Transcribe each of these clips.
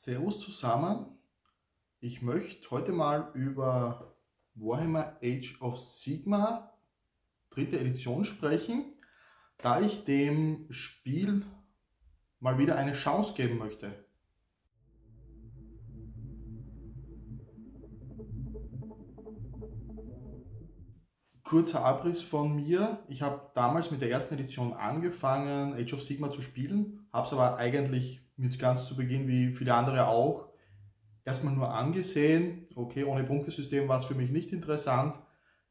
Servus zusammen, ich möchte heute mal über Warhammer Age of Sigmar dritte Edition sprechen, da ich dem Spiel mal wieder eine Chance geben möchte. Kurzer Abriss von mir. Ich habe damals mit der ersten Edition angefangen, Age of Sigmar zu spielen, habe es aber eigentlich mit ganz zu Beginn, wie viele andere auch, erstmal nur angesehen. Okay, ohne Punktesystem war es für mich nicht interessant.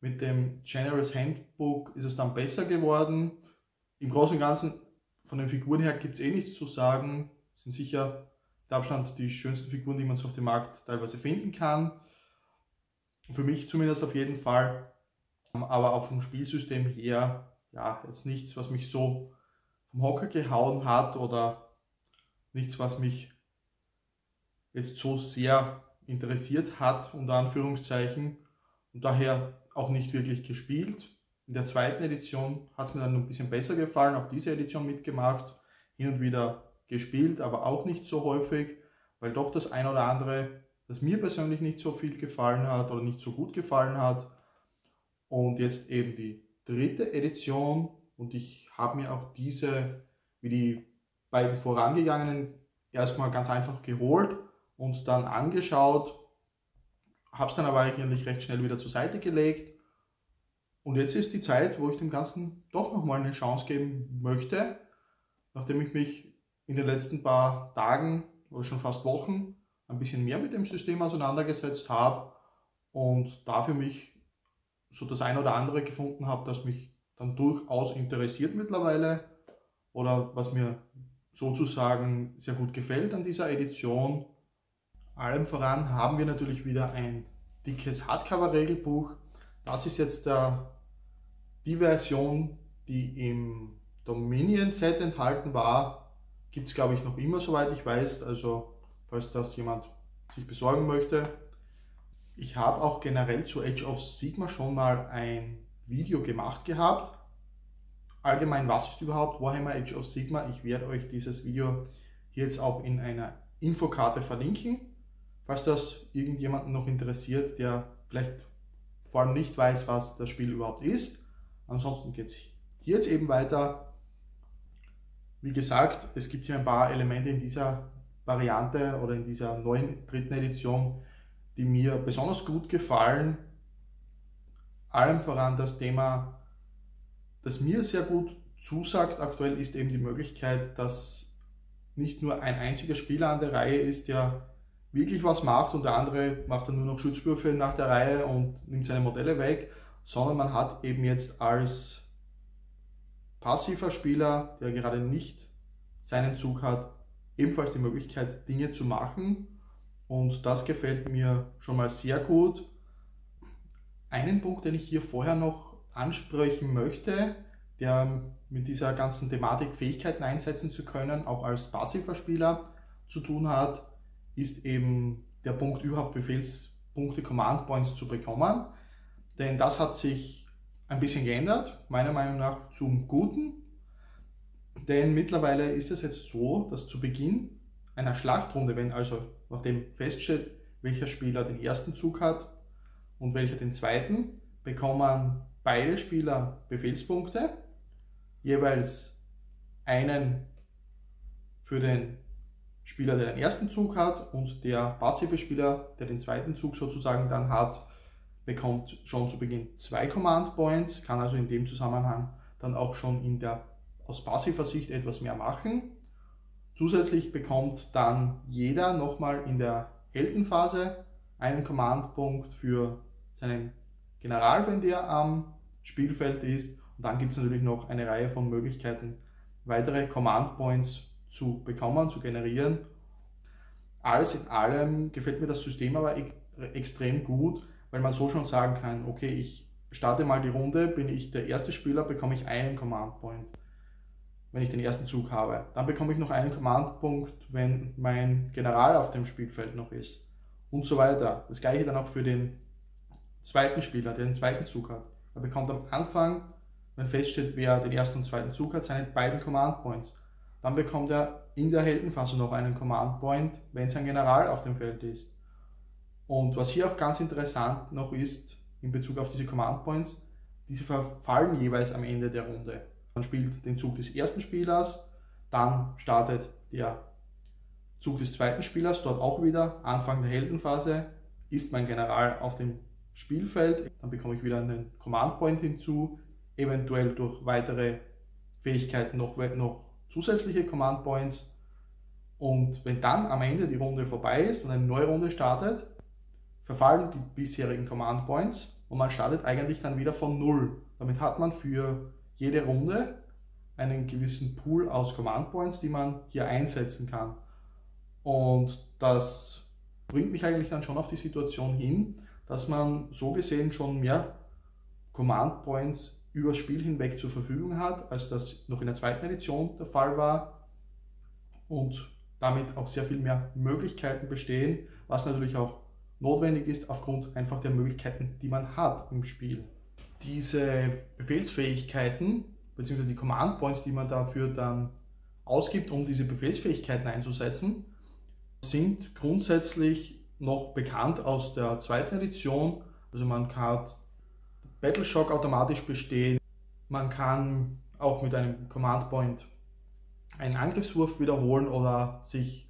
Mit dem General's Handbook ist es dann besser geworden. Im Großen und Ganzen von den Figuren her gibt es eh nichts zu sagen. Sind sicher mit Abstand die schönsten Figuren, die man so auf dem Markt teilweise finden kann. Für mich zumindest auf jeden Fall. Aber auch vom Spielsystem her, ja, jetzt nichts, was mich so vom Hocker gehauen hat oder nichts, was mich jetzt so sehr interessiert hat, unter Anführungszeichen, und daher auch nicht wirklich gespielt. In der zweiten Edition hat es mir dann ein bisschen besser gefallen, auch diese Edition mitgemacht, hin und wieder gespielt, aber auch nicht so häufig, weil doch das ein oder andere, das mir persönlich nicht so viel gefallen hat oder nicht so gut gefallen hat. Und jetzt eben die dritte Edition, und ich habe mir auch diese, wie die beiden vorangegangenen, erstmal ganz einfach geholt und dann angeschaut, habe es dann aber eigentlich recht schnell wieder zur Seite gelegt. Und jetzt ist die Zeit, wo ich dem Ganzen doch nochmal eine Chance geben möchte, nachdem ich mich in den letzten paar Tagen oder schon fast Wochen ein bisschen mehr mit dem System auseinandergesetzt habe und da für mich so das ein oder andere gefunden habe, das mich dann durchaus interessiert mittlerweile oder was mir sozusagen sehr gut gefällt an dieser Edition. Allem voran haben wir natürlich wieder ein dickes Hardcover-Regelbuch. Das ist jetzt die Version, die im Dominion-Set enthalten war. Gibt es, glaube ich, noch immer, soweit ich weiß. Also, falls das jemand sich besorgen möchte. Ich habe auch generell zu Age of Sigmar schon mal ein Video gemacht gehabt. Allgemein, was ist überhaupt Warhammer Age of Sigmar? Ich werde euch dieses Video hier jetzt auch in einer Infokarte verlinken, falls das irgendjemanden noch interessiert, der vielleicht vor allem nicht weiß, was das Spiel überhaupt ist. Ansonsten geht es hier jetzt eben weiter. Wie gesagt, es gibt hier ein paar Elemente in dieser Variante oder in dieser neuen dritten Edition, die mir besonders gut gefallen. Allem voran das Thema, das mir sehr gut zusagt aktuell, ist eben die Möglichkeit, dass nicht nur ein einziger Spieler an der Reihe ist, der wirklich was macht und der andere macht dann nur noch Schutzwürfe nach der Reihe und nimmt seine Modelle weg, sondern man hat eben jetzt als passiver Spieler, der gerade nicht seinen Zug hat, ebenfalls die Möglichkeit, Dinge zu machen. Und das gefällt mir schon mal sehr gut. Einen Punkt, den ich hier vorher noch ansprechen möchte, der mit dieser ganzen Thematik, Fähigkeiten einsetzen zu können, auch als passiver Spieler zu tun hat, ist eben der Punkt, überhaupt Befehlspunkte, Command Points zu bekommen. Denn das hat sich ein bisschen geändert, meiner Meinung nach zum Guten. Denn mittlerweile ist es jetzt so, dass zu Beginn einer Schlachtrunde, wenn also nachdem feststeht, welcher Spieler den ersten Zug hat und welcher den zweiten, bekommen beide Spieler Befehlspunkte, jeweils einen für den Spieler, der den ersten Zug hat, und der passive Spieler, der den zweiten Zug sozusagen dann hat, bekommt schon zu Beginn 2 Command Points, kann also in dem Zusammenhang dann auch schon aus passiver Sicht etwas mehr machen. Zusätzlich bekommt dann jeder nochmal in der Heldenphase einen Command-Punkt für seinen General, wenn der am Spielfeld ist. Und dann gibt es natürlich noch eine Reihe von Möglichkeiten, weitere Command-Points zu bekommen, zu generieren. Alles in allem gefällt mir das System aber extrem gut, weil man so schon sagen kann, okay, ich starte mal die Runde, bin ich der erste Spieler, bekomme ich einen Command-Point, wenn ich den ersten Zug habe. Dann bekomme ich noch einen Command-Punkt, wenn mein General auf dem Spielfeld noch ist. Und so weiter. Das gleiche dann auch für den zweiten Spieler, der den zweiten Zug hat. Er bekommt am Anfang, wenn feststeht, wer den ersten und zweiten Zug hat, seine beiden Command-Points. Dann bekommt er in der Heldenphase noch einen Command Point, wenn sein General auf dem Feld ist. Und was hier auch ganz interessant noch ist, in Bezug auf diese Command Points, diese verfallen jeweils am Ende der Runde. Man spielt den Zug des ersten Spielers, dann startet der Zug des zweiten Spielers, dort auch wieder Anfang der Heldenphase, ist mein General auf dem Spielfeld, dann bekomme ich wieder einen Command Point hinzu, eventuell durch weitere Fähigkeiten noch zusätzliche Command Points. Und wenn dann am Ende die Runde vorbei ist und eine neue Runde startet, verfallen die bisherigen Command Points und man startet eigentlich dann wieder von Null. Damit hat man für jede Runde einen gewissen Pool aus Command Points, die man hier einsetzen kann. Und das bringt mich eigentlich dann schon auf die Situation hin, dass man so gesehen schon mehr Command Points übers Spiel hinweg zur Verfügung hat, als das noch in der zweiten Edition der Fall war und damit auch sehr viel mehr Möglichkeiten bestehen, was natürlich auch notwendig ist aufgrund einfach der Möglichkeiten, die man hat im Spiel. Diese Befehlsfähigkeiten bzw. die Command Points, die man dafür dann ausgibt, um diese Befehlsfähigkeiten einzusetzen, sind grundsätzlich noch bekannt aus der zweiten Edition. Also man kann Battle Shock automatisch bestehen, man kann auch mit einem Command Point einen Angriffswurf wiederholen oder sich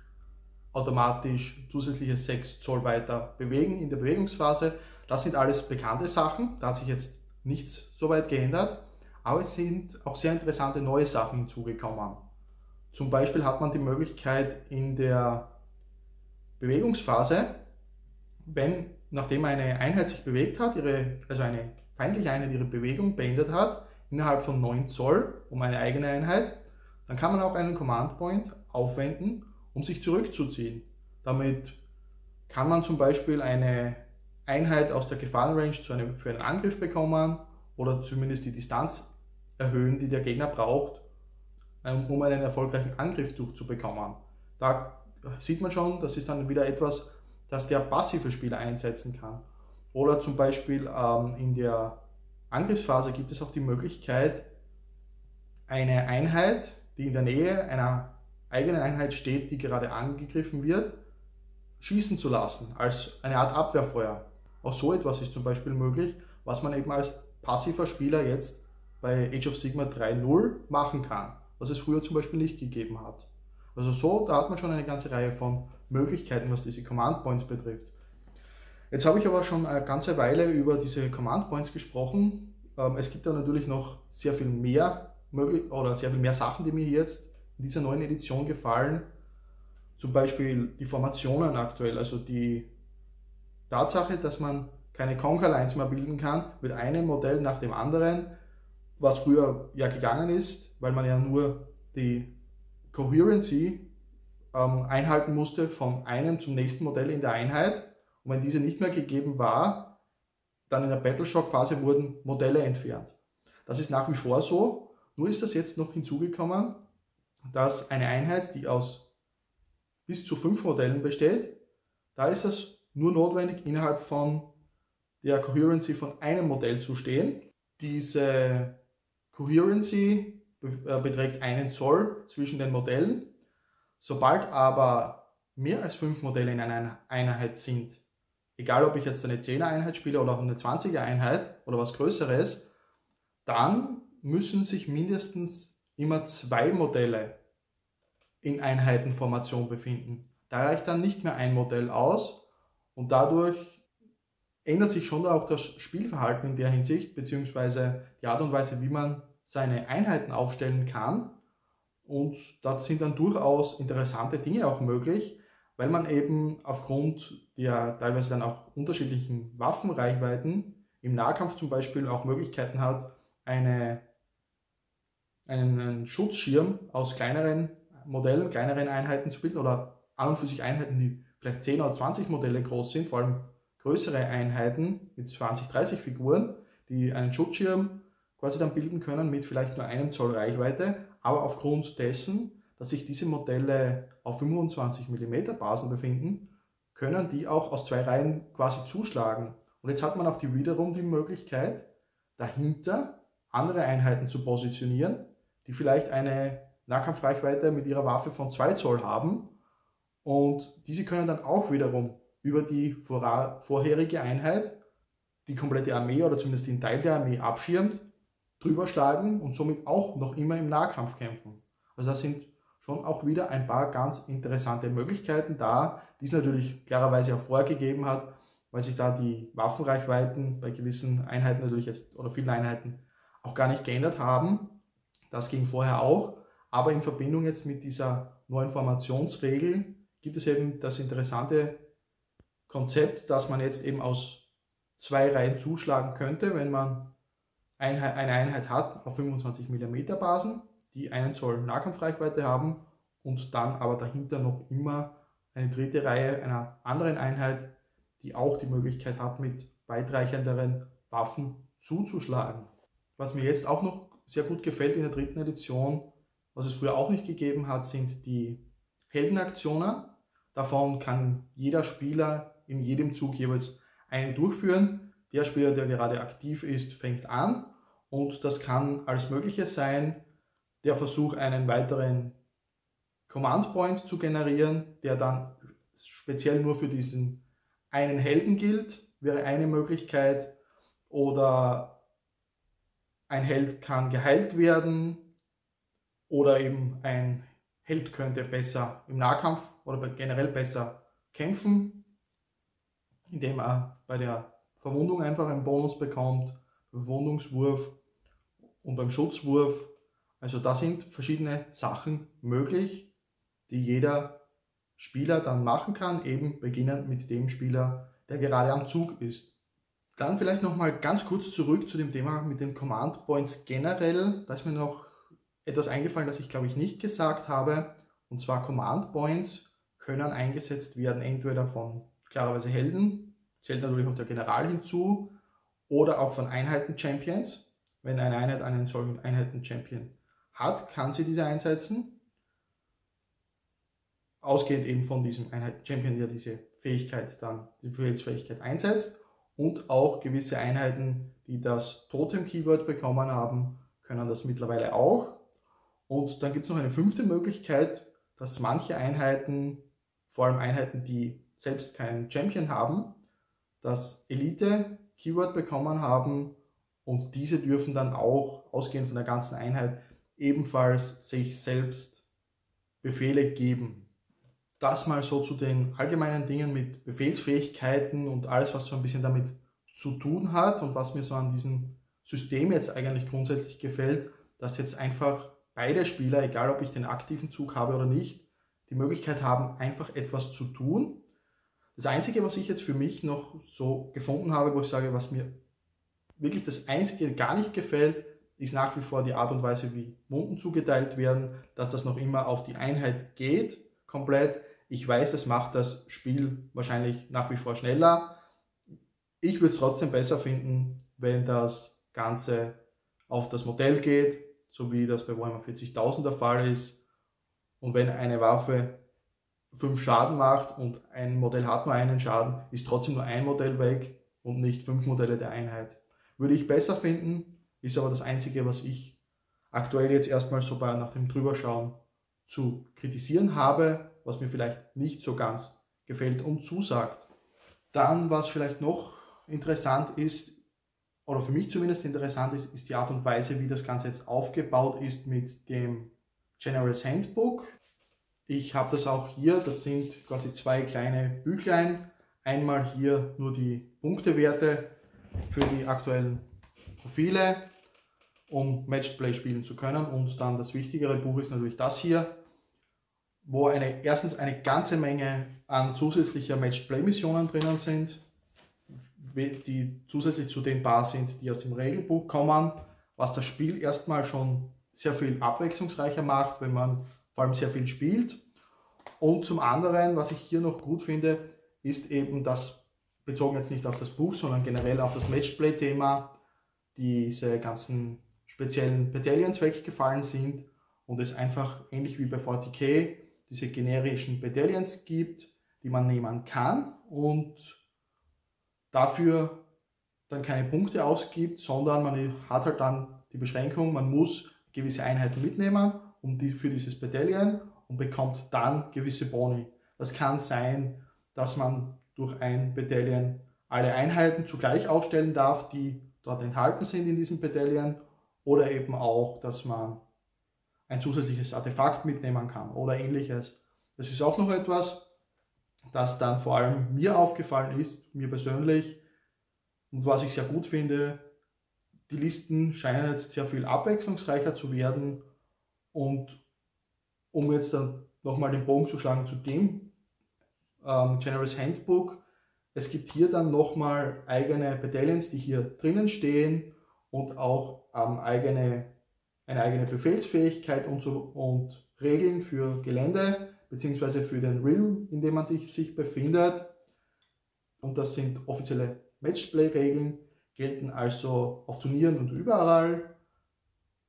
automatisch zusätzliche 6 Zoll weiter bewegen in der Bewegungsphase. Das sind alles bekannte Sachen, da hat sich jetzt nichts so weit geändert, aber es sind auch sehr interessante neue Sachen hinzugekommen. Zum Beispiel hat man die Möglichkeit in der Bewegungsphase, nachdem eine Einheit sich bewegt hat, also eine feindliche Einheit ihre Bewegung beendet hat, innerhalb von 9 Zoll um eine eigene Einheit, dann kann man auch einen Command Point aufwenden, um sich zurückzuziehen. Damit kann man zum Beispiel eine Einheit aus der Gefahrenrange für einen Angriff bekommen oder zumindest die Distanz erhöhen, die der Gegner braucht, um einen erfolgreichen Angriff durchzubekommen. Da sieht man schon, das ist dann wieder etwas, das der passive Spieler einsetzen kann. Oder zum Beispiel in der Angriffsphase gibt es auch die Möglichkeit, eine Einheit, die in der Nähe einer eigenen Einheit steht, die gerade angegriffen wird, schießen zu lassen, als eine Art Abwehrfeuer. Auch so etwas ist zum Beispiel möglich, was man eben als passiver Spieler jetzt bei Age of Sigmar 3.0 machen kann, was es früher zum Beispiel nicht gegeben hat. Also so, da hat man schon eine ganze Reihe von Möglichkeiten, was diese Command Points betrifft. Jetzt habe ich aber schon eine ganze Weile über diese Command Points gesprochen. Es gibt da natürlich noch sehr viel mehr Sachen, die mir hier jetzt in dieser neuen Edition gefallen. Zum Beispiel die Formationen aktuell, also die Tatsache, dass man keine Conquer Lines mehr bilden kann mit einem Modell nach dem anderen, was früher ja gegangen ist, weil man ja nur die Coherency einhalten musste von einem zum nächsten Modell in der Einheit. Und wenn diese nicht mehr gegeben war, dann in der Battle Shock Phase wurden Modelle entfernt. Das ist nach wie vor so, nur ist das jetzt noch hinzugekommen, dass eine Einheit, die aus bis zu 5 Modellen besteht, da ist es nur notwendig, innerhalb von der Coherency von einem Modell zu stehen. Diese Coherency beträgt 1 Zoll zwischen den Modellen. Sobald aber mehr als 5 Modelle in einer Einheit sind, egal ob ich jetzt eine 10er Einheit spiele oder auch eine 20er Einheit oder was Größeres, dann müssen sich mindestens immer 2 Modelle in Einheitenformation befinden. Da reicht dann nicht mehr ein Modell aus und dadurch ändert sich schon auch das Spielverhalten in der Hinsicht, beziehungsweise die Art und Weise, wie man seine Einheiten aufstellen kann. Und da sind dann durchaus interessante Dinge auch möglich, weil man eben aufgrund der teilweise dann auch unterschiedlichen Waffenreichweiten im Nahkampf zum Beispiel auch Möglichkeiten hat, einen Schutzschirm aus kleineren Modellen, kleineren Einheiten zu bilden oder an und für sich Einheiten, die vielleicht 10 oder 20 Modelle groß sind, vor allem größere Einheiten mit 20, 30 Figuren, die einen Schutzschirm quasi dann bilden können mit vielleicht nur 1 Zoll Reichweite, aber aufgrund dessen, dass sich diese Modelle auf 25 mm Basen befinden, können die auch aus 2 Reihen quasi zuschlagen. Und jetzt hat man auch wiederum die Möglichkeit, dahinter andere Einheiten zu positionieren, die vielleicht eine Nahkampfreichweite mit ihrer Waffe von 2 Zoll haben und diese können dann auch wiederum über die vorherige Einheit die komplette Armee oder zumindest den Teil der Armee abschirmt, drüber schlagen und somit auch noch immer im Nahkampf kämpfen. Also da sind schon auch wieder ein paar ganz interessante Möglichkeiten da, die es natürlich klarerweise auch vorgegeben hat, weil sich da die Waffenreichweiten bei gewissen Einheiten natürlich jetzt oder vielen Einheiten auch gar nicht geändert haben. Das ging vorher auch, aber in Verbindung jetzt mit dieser neuen Formationsregel gibt es eben das interessante Konzept, dass man jetzt eben aus 2 Reihen zuschlagen könnte, wenn man eine Einheit hat auf 25 mm Basen, die 1 Zoll Nahkampfreichweite haben und dann aber dahinter noch immer eine dritte Reihe einer anderen Einheit, die auch die Möglichkeit hat, mit weitreichenderen Waffen zuzuschlagen. Was mir jetzt auch noch sehr gut gefällt in der 3. Edition, was es früher auch nicht gegeben hat, sind die Heldenaktionen. Davon kann jeder Spieler in jedem Zug jeweils eine durchführen. Der Spieler, der gerade aktiv ist, fängt an und das kann alles Mögliche sein. Der Versuch, einen weiteren Command Point zu generieren, der dann speziell nur für diesen einen Helden gilt, wäre eine Möglichkeit. Oder ein Held kann geheilt werden oder eben ein Held könnte besser im Nahkampf oder generell besser kämpfen, indem er bei der Verwundung einfach einen Bonus bekommt, beim Verwundungswurf und beim Schutzwurf. Also da sind verschiedene Sachen möglich, die jeder Spieler dann machen kann, eben beginnend mit dem Spieler, der gerade am Zug ist. Dann vielleicht nochmal ganz kurz zurück zu dem Thema mit den Command Points generell. Da ist mir noch etwas eingefallen, das ich glaube ich nicht gesagt habe. Und zwar Command Points können eingesetzt werden, entweder von klarerweise Helden, zählt natürlich auch der General hinzu, oder auch von Einheiten-Champions. Wenn eine Einheit einen solchen Einheiten-Champion hat, kann sie diese einsetzen. Ausgehend eben von diesem Einheiten-Champion, der diese Fähigkeit dann, die Befehlsfähigkeit einsetzt. Und auch gewisse Einheiten, die das Totem-Keyword bekommen haben, können das mittlerweile auch. Und dann gibt es noch eine 5. Möglichkeit, dass manche Einheiten, vor allem Einheiten, die selbst keinen Champion haben, das Elite-Keyword bekommen haben und diese dürfen dann auch, ausgehend von der ganzen Einheit, ebenfalls sich selbst Befehle geben. Das mal so zu den allgemeinen Dingen mit Befehlsfähigkeiten und alles, was so ein bisschen damit zu tun hat und was mir so an diesem System jetzt eigentlich grundsätzlich gefällt, dass jetzt einfach beide Spieler, egal ob ich den aktiven Zug habe oder nicht, die Möglichkeit haben, einfach etwas zu tun. Das Einzige, was ich jetzt für mich noch so gefunden habe, wo ich sage, was mir wirklich das Einzige gar nicht gefällt, ist nach wie vor die Art und Weise, wie Wunden zugeteilt werden, dass das noch immer auf die Einheit geht, komplett. Ich weiß, es macht das Spiel wahrscheinlich nach wie vor schneller. Ich würde es trotzdem besser finden, wenn das Ganze auf das Modell geht, so wie das bei Warhammer 40.000 der Fall ist. Und wenn eine Waffe 5 Schaden macht und ein Modell hat nur einen Schaden, ist trotzdem nur ein Modell weg und nicht 5 Modelle der Einheit. Würde ich besser finden, ist aber das Einzige, was ich aktuell jetzt erstmal so nach dem Drüberschauen zu kritisieren habe, was mir vielleicht nicht so ganz gefällt und zusagt. Dann, was vielleicht noch interessant ist, oder für mich zumindest interessant ist, ist die Art und Weise, wie das Ganze jetzt aufgebaut ist mit dem General's Handbook. Ich habe das auch hier, das sind quasi 2 kleine Büchlein. Einmal hier nur die Punktewerte für die aktuellen Profile, um Matchplay spielen zu können. Und dann das wichtigere Buch ist natürlich das hier, wo erstens eine ganze Menge an zusätzlicher Matchplay-Missionen drinnen sind, die zusätzlich zu den paar sind, die aus dem Regelbuch kommen, was das Spiel erstmal schon sehr viel abwechslungsreicher macht, wenn man vor allem sehr viel spielt. Und zum anderen, was ich hier noch gut finde, ist eben, dass, bezogen jetzt nicht auf das Buch, sondern generell auf das Matchplay-Thema, diese ganzen speziellen Battalions weggefallen sind und es einfach ähnlich wie bei 40k diese generischen Battalions gibt, die man nehmen kann und dafür dann keine Punkte ausgibt, sondern man hat halt dann die Beschränkung, man muss gewisse Einheiten mitnehmen für dieses Battalion und bekommt dann gewisse Boni. Das kann sein, dass man durch ein Battalion alle Einheiten zugleich aufstellen darf, die dort enthalten sind in diesem Battalion, oder eben auch, dass man ein zusätzliches Artefakt mitnehmen kann oder ähnliches. Das ist auch noch etwas, das dann vor allem mir aufgefallen ist, mir persönlich, und was ich sehr gut finde. Die Listen scheinen jetzt sehr viel abwechslungsreicher zu werden, und um jetzt dann nochmal den Bogen zu schlagen zu dem General's Handbook, es gibt hier dann nochmal eigene Bataillons, die hier drinnen stehen, und auch eine eigene Befehlsfähigkeit und Regeln für Gelände bzw. für den Realm, in dem man sich befindet. Und das sind offizielle Matchplay-Regeln, gelten also auf Turnieren und überall,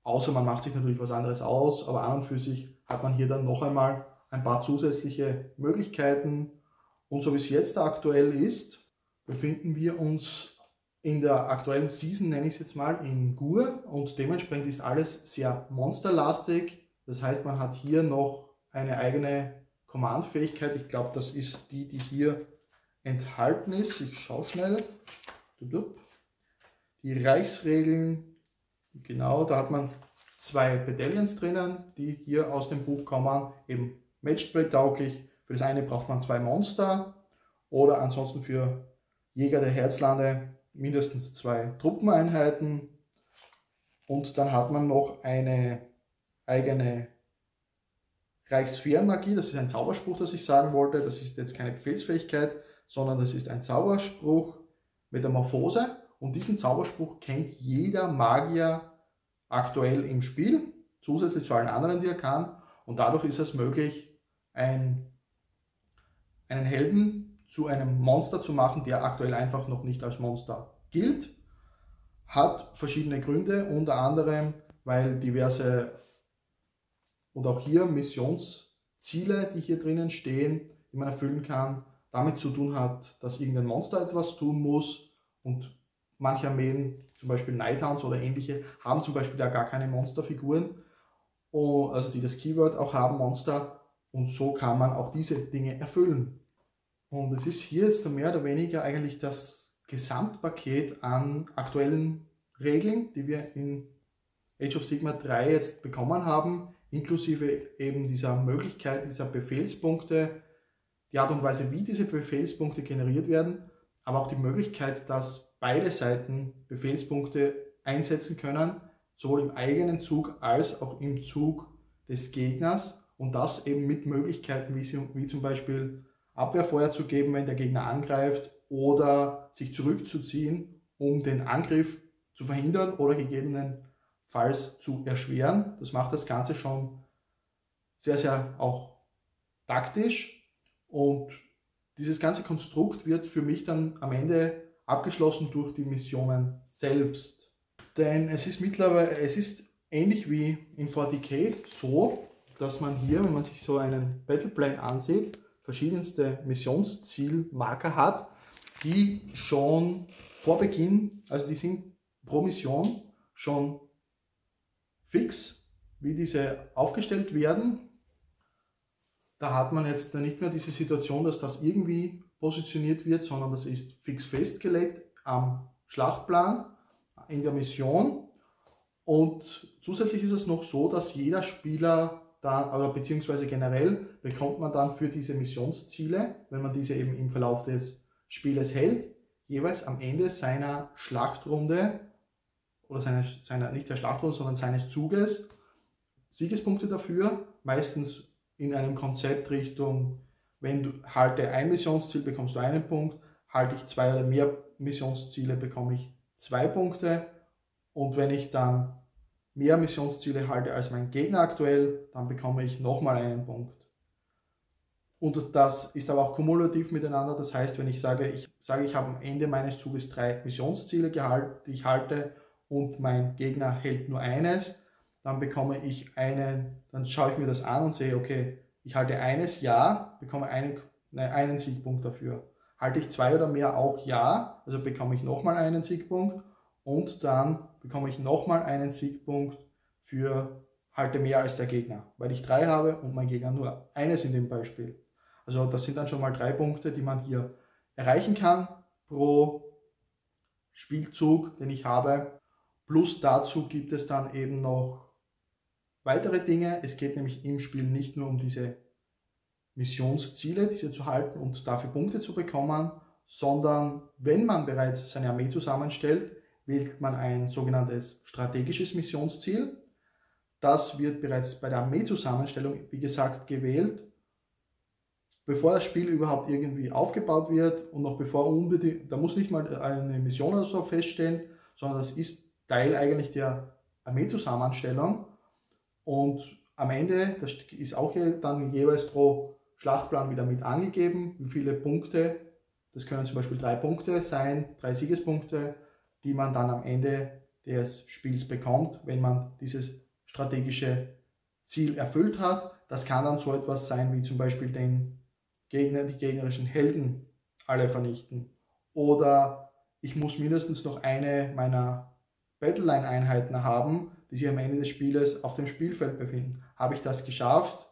außer man macht sich natürlich was anderes aus, aber an und für sich hat man hier dann noch einmal ein paar zusätzliche Möglichkeiten. Und so wie es jetzt aktuell ist, befinden wir uns in der aktuellen Season, nenne ich es jetzt mal, in Gur, und dementsprechend ist alles sehr monsterlastig. Das heißt, man hat hier noch eine eigene Command-Fähigkeit. Ich glaube, das ist die hier enthalten ist. Ich schaue schnell. Die Reichsregeln, genau, da hat man 2 Bataillons drinnen, die hier aus dem Buch kommen, eben Matchplay tauglich. Für das eine braucht man 2 Monster oder ansonsten für Jäger der Herzlande mindestens 2 Truppeneinheiten. Und dann hat man noch eine eigene Reichsfernmagie, das ist ein Zauberspruch, das ich sagen wollte. Das ist jetzt keine Befehlsfähigkeit, sondern das ist ein Zauberspruch, Metamorphose. Und diesen Zauberspruch kennt jeder Magier aktuell im Spiel, zusätzlich zu allen anderen, die er kann. Und dadurch ist es möglich, einen Helden zu einem Monster zu machen, der aktuell einfach noch nicht als Monster gilt. Hat verschiedene Gründe, unter anderem, weil diverse und auch hier Missionsziele, die hier drinnen stehen, die man erfüllen kann, damit zu tun hat, dass irgendein Monster etwas tun muss, und manche Armeen, zum Beispiel Nighthounds oder ähnliche, haben zum Beispiel da gar keine Monsterfiguren, also die das Keyword auch haben, Monster, und so kann man auch diese Dinge erfüllen. Und es ist hier jetzt mehr oder weniger eigentlich das Gesamtpaket an aktuellen Regeln, die wir in Age of Sigmar 3 jetzt bekommen haben, inklusive eben dieser Möglichkeit, dieser Befehlspunkte, die Art und Weise, wie diese Befehlspunkte generiert werden, aber auch die Möglichkeit, dass beide Seiten Befehlspunkte einsetzen können, sowohl im eigenen Zug als auch im Zug des Gegners, und das eben mit Möglichkeiten wie zum Beispiel Abwehrfeuer zu geben, wenn der Gegner angreift, oder sich zurückzuziehen, um den Angriff zu verhindern oder gegebenenfalls zu erschweren. Das macht das Ganze schon sehr, sehr auch taktisch, und dieses ganze Konstrukt wird für mich dann am Ende abgeschlossen durch die Missionen selbst. Denn es ist ähnlich wie in 40k so, dass man hier, wenn man sich so einen Battleplan ansieht, verschiedenste Missionszielmarker hat, die schon vor Beginn, also die sind pro Mission schon fix, wie diese aufgestellt werden. Da hat man jetzt nicht mehr diese Situation, dass das irgendwie positioniert wird, sondern das ist fix festgelegt am Schlachtplan in der Mission. Und zusätzlich ist es noch so, dass jeder Spieler dann, beziehungsweise generell bekommt man dann für diese Missionsziele, wenn man diese eben im Verlauf des Spieles hält, jeweils am Ende seiner Schlachtrunde oder nicht der Schlachtrunde, sondern seines Zuges Siegespunkte dafür, meistens in einem Konzept Richtung, wenn du halte ein Missionsziel, bekommst du einen Punkt, halte ich 2 oder mehr Missionsziele, bekomme ich 2 Punkte, und wenn ich dann mehr Missionsziele halte als mein Gegner aktuell, dann bekomme ich nochmal einen Punkt. Und das ist aber auch kumulativ miteinander, das heißt, wenn ich sage, ich habe am Ende meines Zuges 3 Missionsziele die ich halte, und mein Gegner hält nur eines, dann bekomme ich dann schaue ich mir das an und sehe, okay, ich halte eines, ja, bekomme einen Siegpunkt dafür. Halte ich 2 oder mehr auch, ja, also bekomme ich nochmal einen Siegpunkt, und dann bekomme ich nochmal einen Siegpunkt für halte mehr als der Gegner, weil ich 3 habe und mein Gegner nur eines in dem Beispiel. Also das sind dann schon mal 3 Punkte, die man hier erreichen kann pro Spielzug, den ich habe. Plus dazu gibt es dann eben noch weitere Dinge. Es geht nämlich im Spiel nicht nur um diese Missionsziele, diese zu halten und dafür Punkte zu bekommen, sondern wenn man bereits seine Armee zusammenstellt, wählt man ein sogenanntes strategisches Missionsziel. Das wird bereits bei der Armeezusammenstellung, wie gesagt, gewählt, bevor das Spiel überhaupt irgendwie aufgebaut wird und noch bevor unbedingt, da muss nicht mal eine Mission oder so feststehen, sondern das ist Teil eigentlich der Armeezusammenstellung. Und am Ende, das ist auch dann jeweils pro Schlachtplan wieder mit angegeben, wie viele Punkte, das können zum Beispiel 3 Punkte sein, 3 Siegespunkte, die man dann am Ende des Spiels bekommt, wenn man dieses strategische Ziel erfüllt hat. Das kann dann so etwas sein wie zum Beispiel die gegnerischen Helden alle vernichten. Oder ich muss mindestens noch eine meiner Battleline-Einheiten haben, die sich am Ende des Spieles auf dem Spielfeld befinden. Habe ich das geschafft,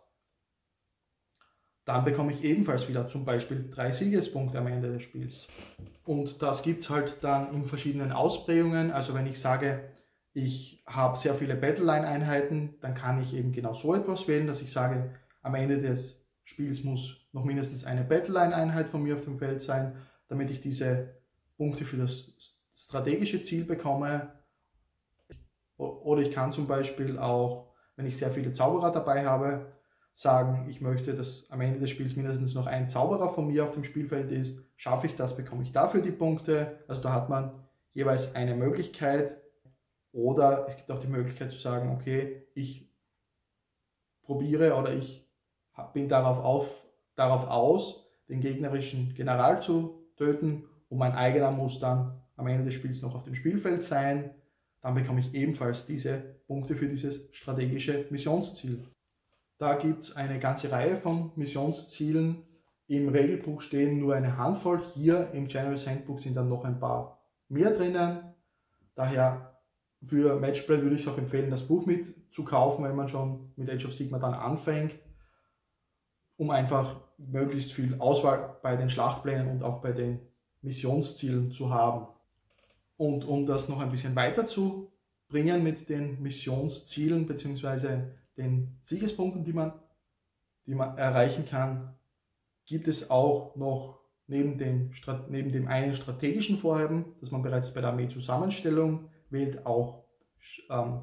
dann bekomme ich ebenfalls wieder zum Beispiel 3 Siegespunkte am Ende des Spiels. Und das gibt es halt dann in verschiedenen Ausprägungen. Also wenn ich sage, ich habe sehr viele Battleline-Einheiten, dann kann ich eben genau so etwas wählen, dass ich sage, am Ende des Spiels muss noch mindestens eine Battleline-Einheit von mir auf dem Feld sein, damit ich diese Punkte für das strategische Ziel bekomme. Oder ich kann zum Beispiel auch, wenn ich sehr viele Zauberer dabei habe, sagen, ich möchte, dass am Ende des Spiels mindestens noch ein Zauberer von mir auf dem Spielfeld ist. Schaffe ich das, bekomme ich dafür die Punkte. Also da hat man jeweils eine Möglichkeit. Oder es gibt auch die Möglichkeit zu sagen, okay, ich probiere oder ich bin darauf aus, den gegnerischen General zu töten und mein eigener muss dann am Ende des Spiels noch auf dem Spielfeld sein. Dann bekomme ich ebenfalls diese Punkte für dieses strategische Missionsziel. Da gibt es eine ganze Reihe von Missionszielen. Im Regelbuch stehen nur eine Handvoll. Hier im General's Handbook sind dann noch ein paar mehr drinnen. Daher für Matchplay würde ich es auch empfehlen, das Buch mit zu kaufen, wenn man schon mit Age of Sigmar dann anfängt, um einfach möglichst viel Auswahl bei den Schlachtplänen und auch bei den Missionszielen zu haben. Und um das noch ein bisschen weiter zu bringen mit den Missionszielen bzw. den Siegespunkten, die man erreichen kann, gibt es auch noch neben dem einen strategischen Vorhaben, das man bereits bei der Armeezusammenstellung wählt, auch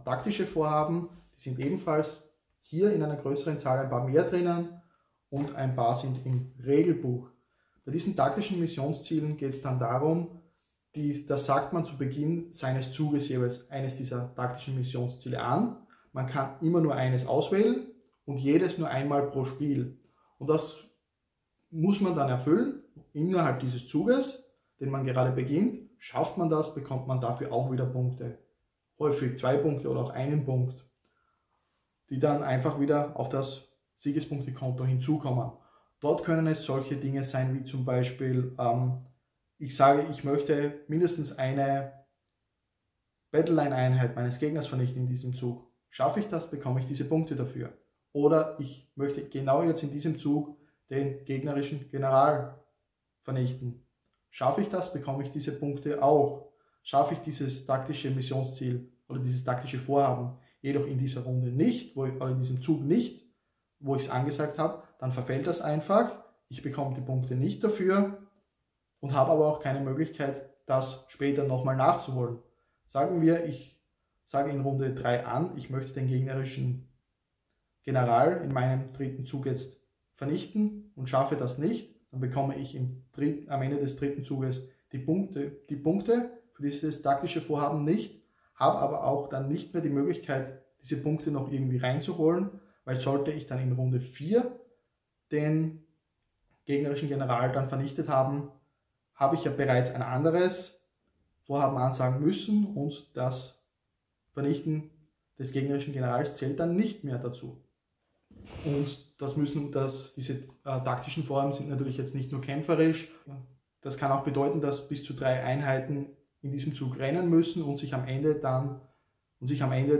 taktische Vorhaben. Die sind ebenfalls hier in einer größeren Zahl ein paar mehr drinnen und ein paar sind im Regelbuch. Bei diesen taktischen Missionszielen geht es dann darum, das sagt man zu Beginn seines Zuges jeweils eines dieser taktischen Missionsziele an. Man kann immer nur eines auswählen und jedes nur einmal pro Spiel. Und das muss man dann erfüllen innerhalb dieses Zuges, den man gerade beginnt. Schafft man das, bekommt man dafür auch wieder Punkte. Häufig 2 Punkte oder auch 1 Punkt, die dann einfach wieder auf das Siegespunktekonto hinzukommen. Dort können es solche Dinge sein wie zum Beispiel, ich sage, ich möchte mindestens eine Battleline-Einheit meines Gegners vernichten in diesem Zug. Schaffe ich das, bekomme ich diese Punkte dafür. Oder ich möchte genau jetzt in diesem Zug den gegnerischen General vernichten. Schaffe ich das, bekomme ich diese Punkte auch. Schaffe ich dieses taktische Missionsziel oder dieses taktische Vorhaben jedoch in dieser Runde nicht, oder in diesem Zug nicht, wo ich es angesagt habe, dann verfällt das einfach. Ich bekomme die Punkte nicht dafür und habe aber auch keine Möglichkeit, das später nochmal nachzuholen. Sagen wir, ich sage in Runde 3 an, ich möchte den gegnerischen General in meinem dritten Zug jetzt vernichten und schaffe das nicht, dann bekomme ich am Ende des dritten Zuges die Punkte für dieses taktische Vorhaben nicht, habe aber auch dann nicht mehr die Möglichkeit, diese Punkte noch irgendwie reinzuholen, weil sollte ich dann in Runde 4 den gegnerischen General dann vernichtet haben, habe ich ja bereits ein anderes Vorhaben ansagen müssen und das Vernichten des gegnerischen Generals zählt dann nicht mehr dazu. Und diese taktischen Vorhaben sind natürlich jetzt nicht nur kämpferisch. Das kann auch bedeuten, dass bis zu 3 Einheiten in diesem Zug rennen müssen und sich am Ende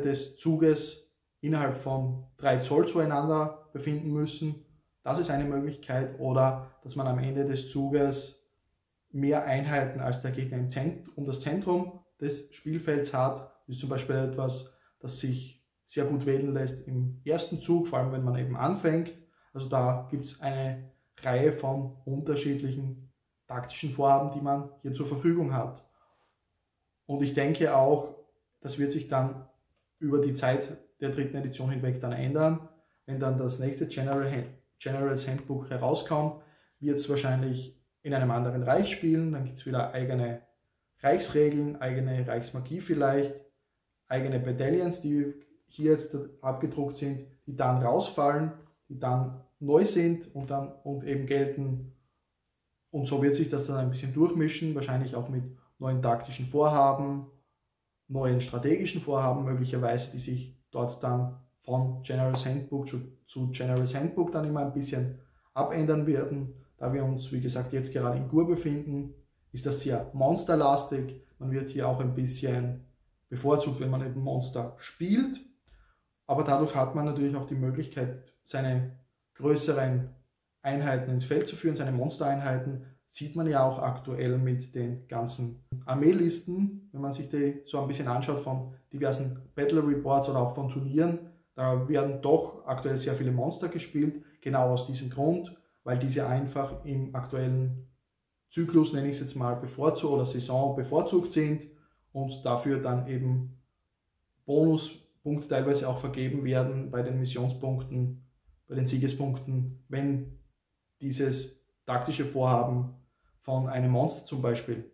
des Zuges innerhalb von 3 Zoll zueinander befinden müssen. Das ist eine Möglichkeit. Oder dass man am Ende des Zuges mehr Einheiten als der Gegner um das Zentrum des Spielfelds hat. Das ist zum Beispiel etwas, das sich sehr gut wählen lässt im ersten Zug, vor allem wenn man eben anfängt. Also da gibt es eine Reihe von unterschiedlichen taktischen Vorhaben, die man hier zur Verfügung hat. Und ich denke auch, das wird sich dann über die Zeit der 3. Edition hinweg dann ändern. Wenn dann das nächste General's Handbook herauskommt, wird es wahrscheinlich in einem anderen Reich spielen. Dann gibt es wieder eigene Reichsregeln, eigene Reichsmagie vielleicht, eigene Battalions, die hier jetzt abgedruckt sind, die dann rausfallen, die dann neu sind und eben gelten. Und so wird sich das dann ein bisschen durchmischen, wahrscheinlich auch mit neuen taktischen Vorhaben, neuen strategischen Vorhaben möglicherweise, die sich dort dann von General's Handbook zu General's Handbook dann immer ein bisschen abändern werden. Da wir uns, wie gesagt, jetzt gerade in Gur befinden, ist das sehr monsterlastig. Man wird hier auch ein bisschen bevorzugt, wenn man eben Monster spielt. Aber dadurch hat man natürlich auch die Möglichkeit, seine größeren Einheiten ins Feld zu führen, seine Monstereinheiten. Sieht man ja auch aktuell mit den ganzen Armeelisten, wenn man sich die so ein bisschen anschaut von diversen Battle Reports oder auch von Turnieren. Da werden doch aktuell sehr viele Monster gespielt, genau aus diesem Grund, weil diese einfach im aktuellen Zyklus, nenne ich es jetzt mal, bevorzugt oder Saison bevorzugt sind und dafür dann eben Bonuspunkte teilweise auch vergeben werden bei den Missionspunkten, bei den Siegespunkten, wenn dieses taktische Vorhaben von einem Monster zum Beispiel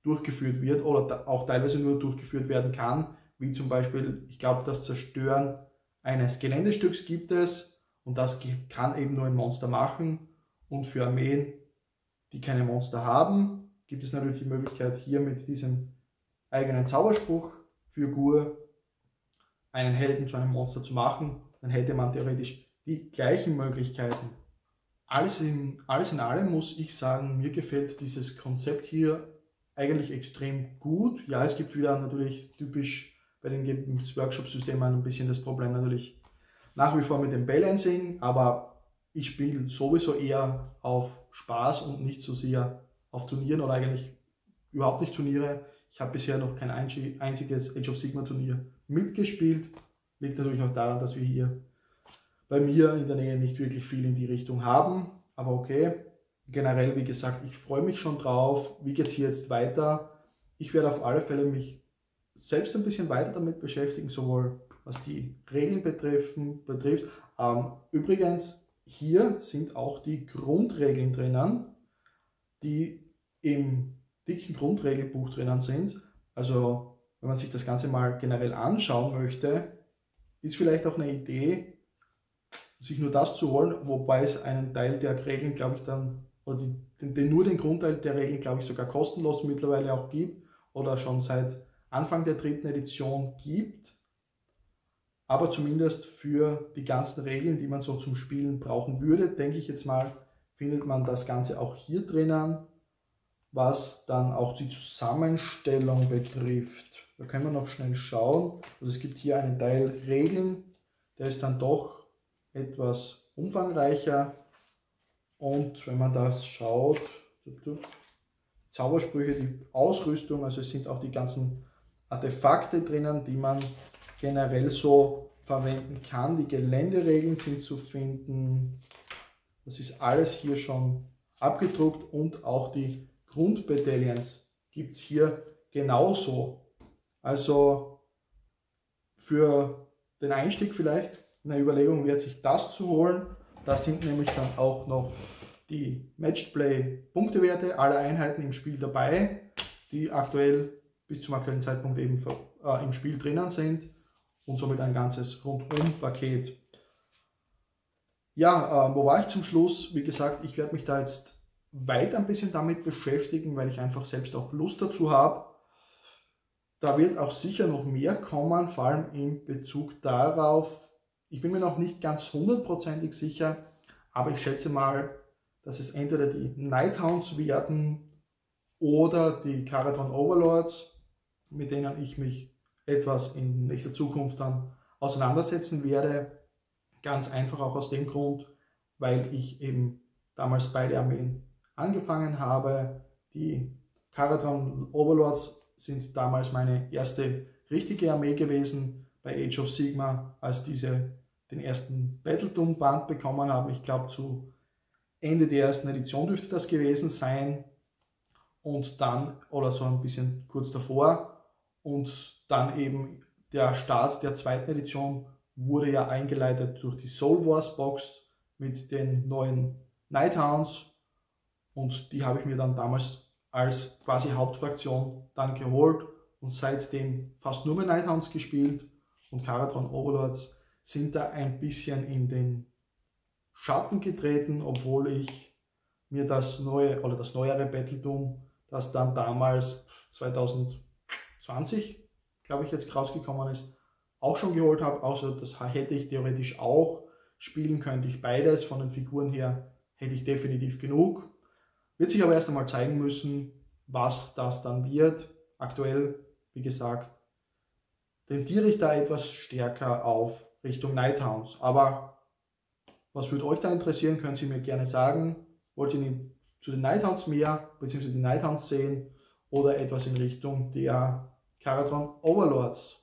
durchgeführt wird oder auch teilweise nur durchgeführt werden kann, wie zum Beispiel, ich glaube, das Zerstören eines Geländestücks gibt es und das kann eben nur ein Monster machen, und für Armeen, die keine Monster haben, gibt es natürlich die Möglichkeit, hier mit diesem eigenen Zauberspruch für Gur einen Helden zu einem Monster zu machen. Dann hätte man theoretisch die gleichen Möglichkeiten. Alles in allem muss ich sagen, mir gefällt dieses Konzept hier eigentlich extrem gut. Ja, es gibt wieder natürlich typisch bei den Games Workshop-Systemen ein bisschen das Problem natürlich nach wie vor mit dem Balancing, aber ich spiele sowieso eher auf Spaß und nicht so sehr auf Turnieren oder eigentlich überhaupt nicht Turniere. Ich habe bisher noch kein einziges Age of Sigmar Turnier mitgespielt. Liegt natürlich auch daran, dass wir hier bei mir in der Nähe nicht wirklich viel in die Richtung haben. Aber okay, generell, wie gesagt, ich freue mich schon drauf. Wie geht es hier jetzt weiter? Ich werde auf alle Fälle mich selbst ein bisschen weiter damit beschäftigen, sowohl was die Regeln betrifft. Übrigens, hier sind auch die Grundregeln drinnen, die im dicken Grundregelbuch drinnen sind. Also wenn man sich das Ganze mal generell anschauen möchte, ist vielleicht auch eine Idee, sich nur das zu holen, wobei es einen Teil der Regeln, glaube ich, dann, oder nur den Grundteil der Regeln, glaube ich, sogar kostenlos mittlerweile auch gibt oder schon seit Anfang der 3. Edition gibt. Aber zumindest für die ganzen Regeln, die man so zum Spielen brauchen würde, denke ich jetzt mal, findet man das Ganze auch hier drinnen, was dann auch die Zusammenstellung betrifft. Da können wir noch schnell schauen. Also es gibt hier einen Teil Regeln, der ist dann doch etwas umfangreicher. Und wenn man das schaut, Zaubersprüche, die Ausrüstung, also es sind auch die ganzen Artefakte drinnen, die man generell so verwenden kann. Die Geländeregeln sind zu finden. Das ist alles hier schon abgedruckt und auch die Grundbataillons gibt es hier genauso. Also für den Einstieg vielleicht eine Überlegung wert, sich das zu holen. Da sind nämlich dann auch noch die Matched Play Punktewerte aller Einheiten im Spiel dabei, die aktuell bis zum aktuellen Zeitpunkt eben im Spiel drinnen sind und somit ein ganzes Rundum-Paket. Ja, wo war ich zum Schluss? Wie gesagt, ich werde mich da jetzt weiter ein bisschen damit beschäftigen, weil ich einfach selbst auch Lust dazu habe. Da wird auch sicher noch mehr kommen, vor allem in Bezug darauf. Ich bin mir noch nicht ganz hundertprozentig sicher, aber ich schätze mal, dass es entweder die Nighthounds werden oder die Kharadron Overlords, mit denen ich mich etwas in nächster Zukunft dann auseinandersetzen werde. Ganz einfach auch aus dem Grund, weil ich eben damals beide Armeen angefangen habe. Die Kharadron Overlords sind damals meine erste richtige Armee gewesen bei Age of Sigmar, als diese den ersten Battledom-Band bekommen haben. Ich glaube, zu Ende der ersten Edition dürfte das gewesen sein. Und dann, oder so ein bisschen kurz davor, und dann eben der Start der zweiten Edition wurde ja eingeleitet durch die Soul Wars Box mit den neuen Nighthounds, und die habe ich mir dann damals als quasi Hauptfraktion dann geholt und seitdem fast nur mehr Nighthounds gespielt, und Kharadron Overlords sind da ein bisschen in den Schatten getreten, obwohl ich mir das neue oder das neuere Battledom, das dann damals 2020, glaube ich, jetzt rausgekommen ist, auch schon geholt habe. Also das hätte ich theoretisch auch spielen, könnte ich beides. Von den Figuren her hätte ich definitiv genug. Wird sich aber erst einmal zeigen müssen, was das dann wird. Aktuell, wie gesagt, tendiere ich da etwas stärker auf Richtung Nighthounds. Aber was würde euch da interessieren, können Sie mir gerne sagen. Wollt ihr zu den Nighthounds mehr, beziehungsweise die Nighthounds sehen, oder etwas in Richtung der Kharadron Overlords?